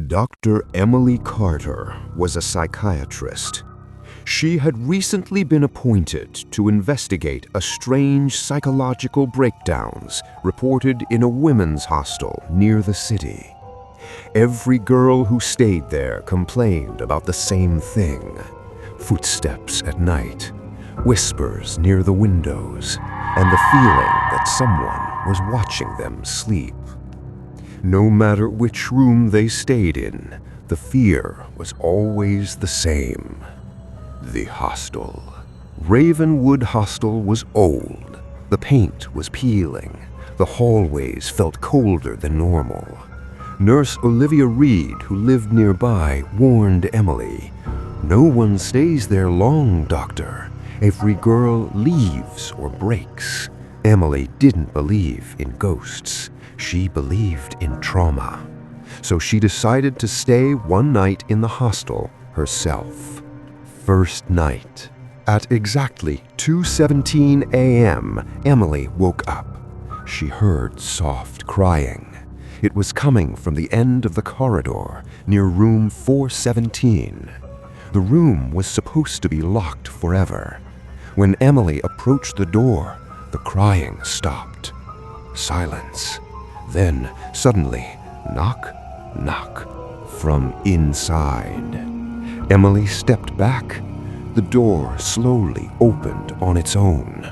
Dr. Emily Carter was a psychiatrist. She had recently been appointed to investigate a strange psychological breakdowns reported in a women's hostel near the city. Every girl who stayed there complained about the same thing: footsteps at night, whispers near the windows, and the feeling that someone was watching them sleep. No matter which room they stayed in, the fear was always the same. The hostel. Ravenwood Hostel was old. The paint was peeling. The hallways felt colder than normal. Nurse Olivia Reed, who lived nearby, warned Emily, "No one stays there long, doctor. Every girl leaves or breaks." Emily didn't believe in ghosts. She believed in trauma. So she decided to stay one night in the hostel herself. First night. At exactly 2:17 a.m., Emily woke up. She heard soft crying. It was coming from the end of the corridor near room 417. The room was supposed to be locked forever. When Emily approached the door, the crying stopped. Silence. Then, suddenly, knock, knock, from inside. Emily stepped back. The door slowly opened on its own.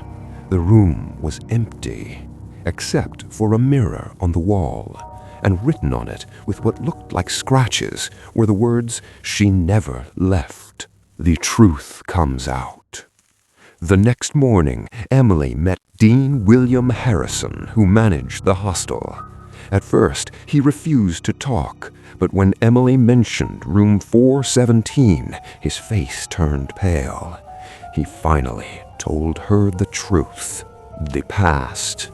The room was empty, except for a mirror on the wall, and written on it with what looked like scratches were the words, "She never left." The truth comes out. The next morning, Emily met Dean William Harrison, who managed the hostel. At first, he refused to talk, but when Emily mentioned room 417, his face turned pale. He finally told her the truth. The past.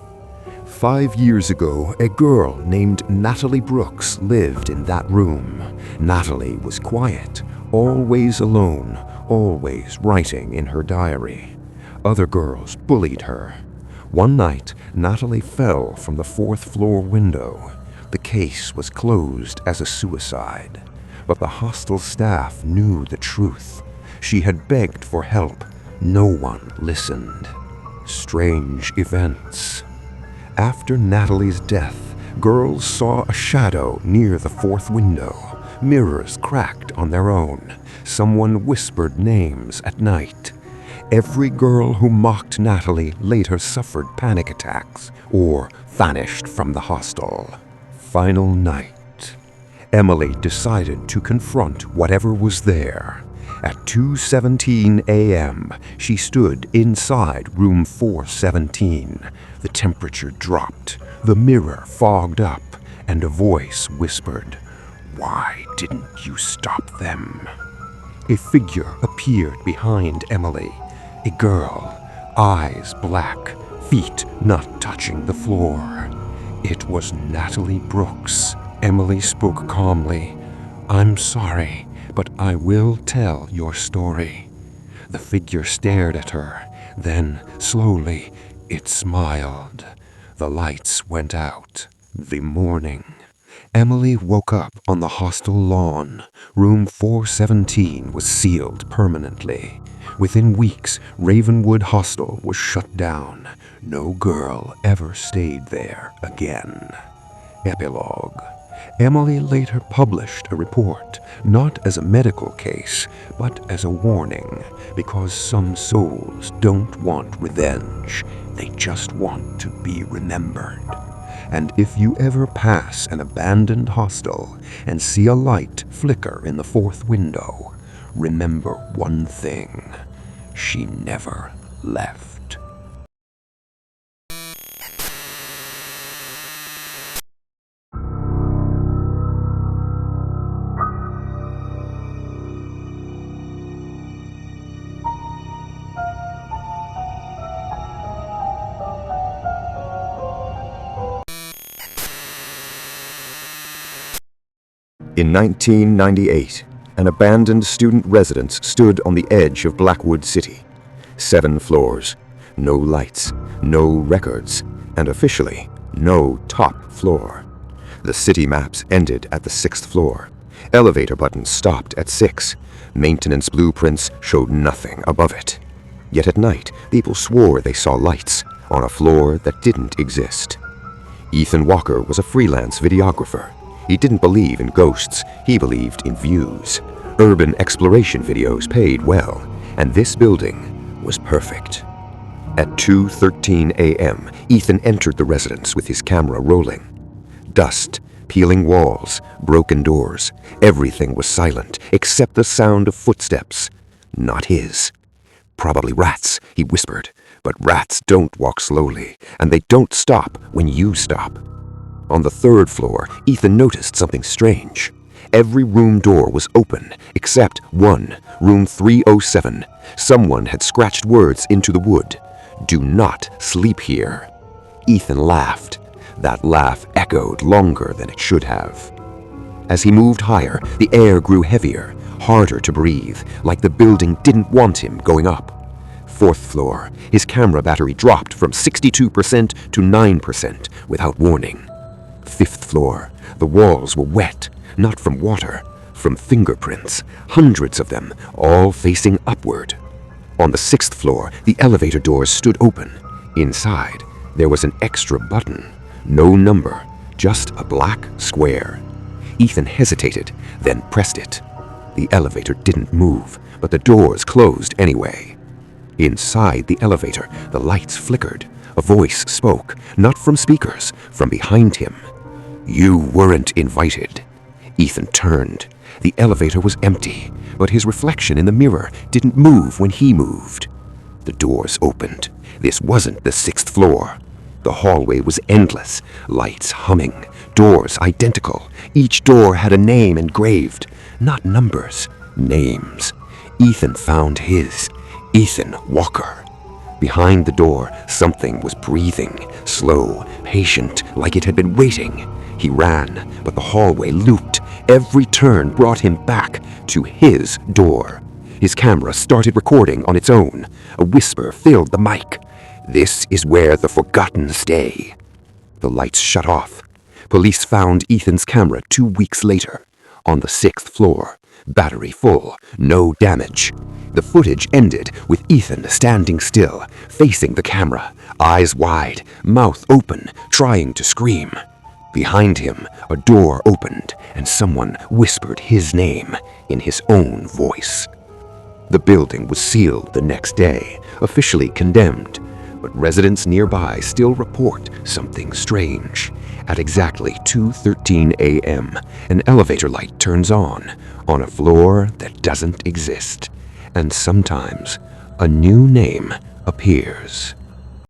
5 years ago, a girl named Natalie Brooks lived in that room. Natalie was quiet, always alone, always writing in her diary. Other girls bullied her. One night, Natalie fell from the 4th floor window. The case was closed as a suicide, but the hostel staff knew the truth. She had begged for help. No one listened. Strange events. After Natalie's death, girls saw a shadow near the 4th window. Mirrors cracked on their own. Someone whispered names at night. Every girl who mocked Natalie later suffered panic attacks or vanished from the hostel. Final night. Emily decided to confront whatever was there. At 2:17 a.m., she stood inside room 417. The temperature dropped, the mirror fogged up, and a voice whispered, "Why didn't you stop them?" A figure appeared behind Emily. A girl, eyes black, feet not touching the floor. It was Natalie Brooks. Emily spoke calmly. "I'm sorry, but I will tell your story." The figure stared at her. Then, slowly, it smiled. The lights went out. The morning. Emily woke up on the hostel lawn. Room 417 was sealed permanently. Within weeks, Ravenwood Hostel was shut down. No girl ever stayed there again. Epilogue. Emily later published a report, not as a medical case, but as a warning, because some souls don't want revenge. They just want to be remembered. And if you ever pass an abandoned hostel and see a light flicker in the 4th window, remember one thing: she never left. In 1998, an abandoned student residence stood on the edge of Blackwood City. 7 floors, no lights, no records, and officially, no top floor. The city maps ended at the 6th floor. Elevator button stopped at 6. Maintenance blueprints showed nothing above it. Yet at night, people swore they saw lights on a floor that didn't exist. Ethan Walker was a freelance videographer. He didn't believe in ghosts, he believed in views. Urban exploration videos paid well, and this building was perfect. At 2:13 a.m., Ethan entered the residence with his camera rolling. Dust, peeling walls, broken doors. Everything was silent except the sound of footsteps. Not his. "Probably rats," he whispered. "But rats don't walk slowly, and they don't stop when you stop." On the 3rd floor, Ethan noticed something strange. Every room door was open except one, room 307. Someone had scratched words into the wood. "Do not sleep here." Ethan laughed. That laugh echoed longer than it should have. As he moved higher, the air grew heavier, harder to breathe, like the building didn't want him going up. 4th floor, his camera battery dropped from 62% to 9% without warning. 5th floor, the walls were wet, not from water, from fingerprints, hundreds of them, all facing upward. On the 6th floor, the elevator doors stood open. Inside, there was an extra button. No number, just a black square. Ethan hesitated, then pressed it. The elevator didn't move, but the doors closed anyway. Inside the elevator, the lights flickered. A voice spoke, not from speakers, from behind him. "You weren't invited." Ethan turned. The elevator was empty, but his reflection in the mirror didn't move when he moved. The doors opened. This wasn't the 6th floor. The hallway was endless, lights humming, doors identical. Each door had a name engraved, not numbers, names. Ethan found his, Ethan Walker. Behind the door, something was breathing, slow, patient, like it had been waiting. He ran, but the hallway looped. Every turn brought him back to his door. His camera started recording on its own. A whisper filled the mic. "This is where the forgotten stay." The lights shut off. Police found Ethan's camera 2 weeks later, on the 6th floor, battery full, no damage. The footage ended with Ethan standing still, facing the camera, eyes wide, mouth open, trying to scream. Behind him, a door opened, and someone whispered his name in his own voice. The building was sealed the next day, officially condemned, but residents nearby still report something strange. At exactly 2:13 a.m., an elevator light turns on a floor that doesn't exist, and sometimes a new name appears.